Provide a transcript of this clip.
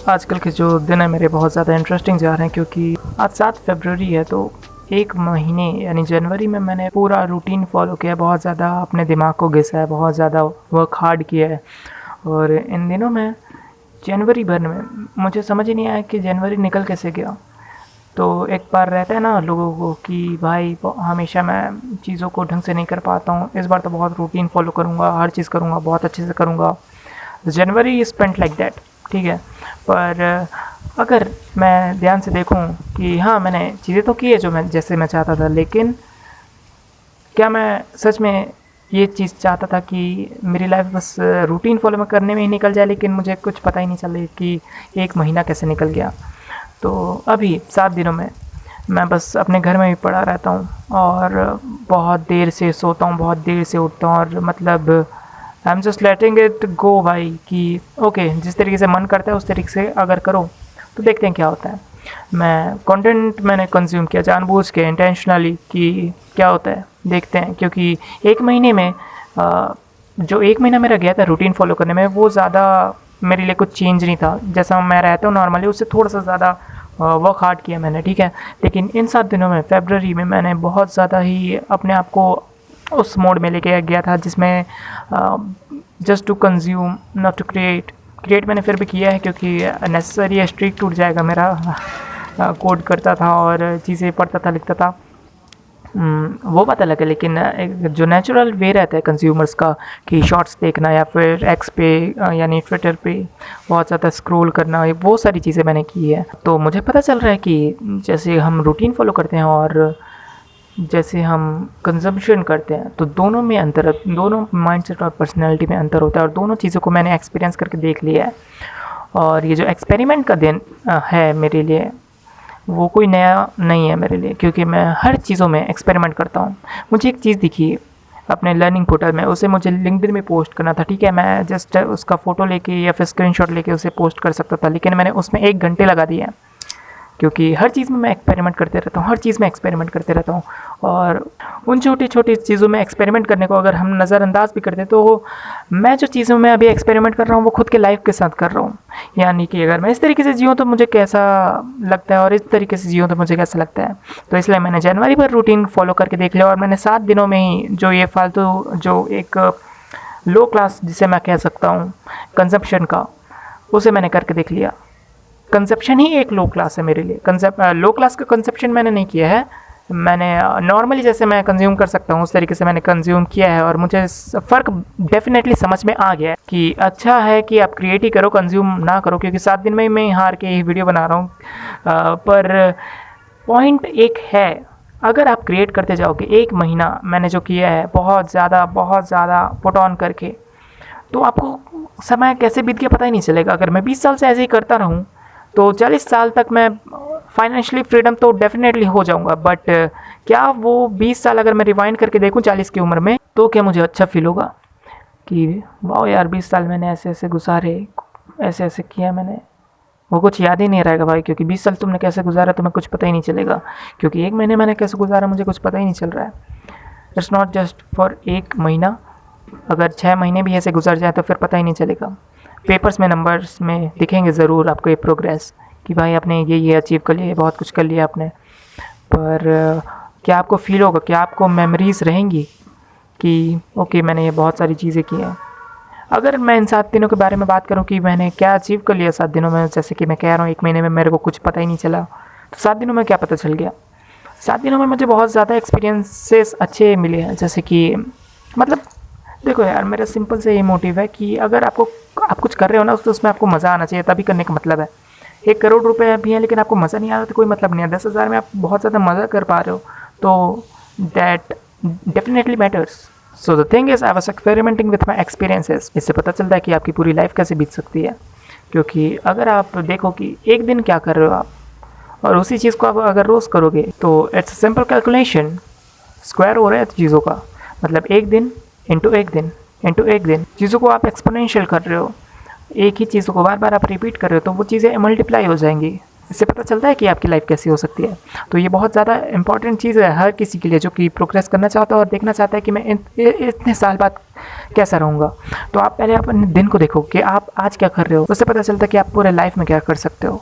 आजकल के जो दिन है मेरे बहुत ज़्यादा इंटरेस्टिंग जा रहे हैं क्योंकि आज 7 फरवरी है। तो एक महीने यानी जनवरी में मैंने पूरा रूटीन फॉलो किया है, बहुत ज़्यादा अपने दिमाग को घिसा है, बहुत ज़्यादा वर्क हार्ड किया है। और इन दिनों में जनवरी भर में मुझे समझ ही नहीं आया कि जनवरी निकल कैसे गया। तो एक बार रहता है ना लोगों को कि भाई हमेशा मैं चीज़ों को ढंग से नहीं कर पाता हूँ, इस बार तो बहुत रूटीन फॉलो करूँगा, हर चीज़ करूँगा, बहुत अच्छे से करूँगा। जनवरी इज़ स्पेंट लाइक दैट, ठीक है। पर अगर मैं ध्यान से देखूं कि हाँ मैंने चीज़ें तो की है जो मैं जैसे मैं चाहता था, लेकिन क्या मैं सच में ये चीज़ चाहता था कि मेरी लाइफ बस रूटीन फॉलो में करने में ही निकल जाए, लेकिन मुझे कुछ पता ही नहीं चला कि एक महीना कैसे निकल गया। तो अभी 7 दिनों में मैं बस अपने घर में ही पड़ा रहता हूँ और बहुत देर से सोता हूँ, बहुत देर से उठता हूँ, और मतलब I am just letting it go भाई कि ओके जिस तरीके से मन करता है उस तरीके से अगर करो तो देखते हैं क्या होता है। मैं कंटेंट मैंने कंज्यूम किया जानबूझ के इंटेंशनली कि क्या होता है देखते हैं, क्योंकि एक महीने में जो एक महीना मेरा गया था रूटीन फॉलो करने में वो ज़्यादा मेरे लिए कुछ चेंज नहीं था। जैसा मैं रहता हूँ नॉर्मली उससे थोड़ा सा ज़्यादा वर्क हार्ड किया मैंने, ठीक है। लेकिन इन 7 दिनों में फरवरी में मैंने बहुत ज़्यादा ही अपने आप को उस मोड में लेके गया था जिसमें just to consume not to create मैंने फिर भी किया है, क्योंकि नेसेसरी है, स्ट्रीक टूट जाएगा मेरा। कोड करता था और चीज़ें पढ़ता था, लिखता था, वो बात अलग है। लेकिन एक जो नेचुरल वे रहता है कंज्यूमर्स का कि शॉर्ट्स देखना या फिर एक्स पे यानी ट्विटर पे बहुत ज़्यादा स्क्रॉल करना, ये वो सारी चीज़ें मैंने की है। तो मुझे पता चल रहा है कि जैसे हम रूटीन फॉलो करते हैं और जैसे हम कंजम्पशन करते हैं तो दोनों में अंतर है, दोनों माइंडसेट और पर्सनैलिटी में अंतर होता है, और दोनों चीज़ों को मैंने एक्सपीरियंस करके देख लिया है। और ये जो एक्सपेरिमेंट का दिन है मेरे लिए वो कोई नया नहीं है मेरे लिए, क्योंकि मैं हर चीज़ों में एक्सपेरिमेंट करता हूँ। मुझे एक चीज़ दिखी अपने लर्निंग पोर्टल में, उसे मुझे लिंक्डइन में पोस्ट करना था, ठीक है। मैं जस्ट उसका फ़ोटो लेके या फिर स्क्रीनशॉट लेके उसे पोस्ट कर सकता था, लेकिन मैंने उसमें 1 घंटे लगा दिए हैं, क्योंकि हर चीज़ में मैं एक्सपेरिमेंट करते रहता हूँ, हर चीज़ में एक्सपेरिमेंट करते रहता हूँ। और उन छोटी छोटी चीज़ों में एक्सपेरिमेंट करने को अगर हम नज़रअंदाज भी करते हैं तो मैं जो चीज़ों में अभी एक्सपेरिमेंट कर रहा हूँ वो खुद के लाइफ के साथ कर रहा हूँ। यानी कि अगर मैं इस तरीके से जीऊँ तो मुझे कैसा लगता है और इस तरीके से जीऊँ तो मुझे कैसा लगता है। तो इसलिए मैंने जनवरी पर रूटीन फॉलो करके देख लिया, और मैंने 7 दिनों में ही जो ये फालतू जो एक लो क्लास जिसे मैं कह सकता हूँ कंजप्शन का, उसे मैंने करके देख लिया। कंसेप्शन ही एक लो क्लास है मेरे लिए। लो क्लास का कंसेप्शन मैंने नहीं किया है, मैंने नॉर्मली जैसे मैं कंज्यूम कर सकता हूँ उस तरीके से मैंने कंज्यूम किया है, और मुझे फ़र्क डेफिनेटली समझ में आ गया है कि अच्छा है कि आप क्रिएट ही करो, कंज्यूम ना करो, क्योंकि 7 दिन में ही मैं हार के ही वीडियो बना रहा हूँ। पर पॉइंट एक है, अगर आप क्रिएट करते जाओगे एक महीना मैंने जो किया है बहुत ज़्यादा पुट ऑन करके, तो आपको समय कैसे बीत गया पता ही नहीं चलेगा। अगर मैं 20 साल से ऐसे ही करता रहूँ तो 40 साल तक मैं फाइनेंशियली फ्रीडम तो डेफिनेटली हो जाऊंगा, बट क्या वो 20 साल अगर मैं रिवाइंड करके देखूं 40 की उम्र में तो क्या मुझे अच्छा फील होगा कि वाह यार 20 साल मैंने ऐसे ऐसे गुजारे, ऐसे ऐसे किया मैंने, वो कुछ याद ही नहीं रहेगा भाई। क्योंकि 20 साल तुमने कैसे गुजारा तुम्हें कुछ पता ही नहीं चलेगा, क्योंकि एक महीने मैंने कैसे गुजारा मुझे कुछ पता ही नहीं चल रहा है। इट्स नॉट जस्ट फॉर एक महीना, अगर 6 महीने भी ऐसे गुजर जाए तो फिर पता ही नहीं चलेगा। पेपर्स में नंबर्स में दिखेंगे ज़रूर आपको ये प्रोग्रेस कि भाई आपने ये अचीव कर लिया, बहुत कुछ कर लिया आपने, पर क्या आपको फील होगा, क्या आपको मेमोरीज़ रहेंगी कि ओके मैंने ये बहुत सारी चीज़ें की हैं। अगर मैं इन 7 दिनों के बारे में बात करूं कि मैंने क्या अचीव कर लिया 7 दिनों में, जैसे कि मैं कह रहा हूँ एक महीने में मेरे को कुछ पता ही नहीं चला, तो 7 दिनों में क्या पता चल गया। 7 दिनों में मुझे बहुत ज़्यादा एक्सपीरियंसेस अच्छे मिले हैं, जैसे कि मतलब देखो यार मेरा सिंपल से ये मोटिव है कि अगर आप कुछ कर रहे हो ना तो उसमें आपको मज़ा आना चाहिए, तभी करने का मतलब है। 1 करोड़ रुपए भी हैं लेकिन आपको मज़ा नहीं आ रहा तो कोई मतलब नहीं है। 10,000 में आप बहुत ज़्यादा मज़ा कर पा रहे हो तो that definitely matters. So the thing is I was experimenting with my experiences. इससे पता चलता है कि आपकी पूरी लाइफ कैसे बीत सकती है, क्योंकि अगर आप देखो कि एक दिन क्या कर रहे हो आप और उसी चीज़ को आप अगर रोज़ करोगे तो इट्स सिंपल कैलकुलेशन, स्क्वायर हो रहा है चीज़ों का, मतलब एक दिन इंटू एक दिन चीज़ों को आप एक्सपोनेंशियल कर रहे हो, एक ही चीज़ को बार बार आप रिपीट कर रहे हो तो वो चीज़ें मल्टीप्लाई हो जाएंगी। इससे पता चलता है कि आपकी लाइफ कैसी हो सकती है। तो ये बहुत ज़्यादा इंपॉर्टेंट चीज़ है हर किसी के लिए जो कि प्रोग्रेस करना चाहता है और देखना चाहता है कि मैं इतने साल बाद कैसा रहूँगा। तो आप पहले अपने दिन को देखो कि आप आज क्या कर रहे हो, उससे पता चलता है कि आप पूरे लाइफ में क्या कर सकते हो।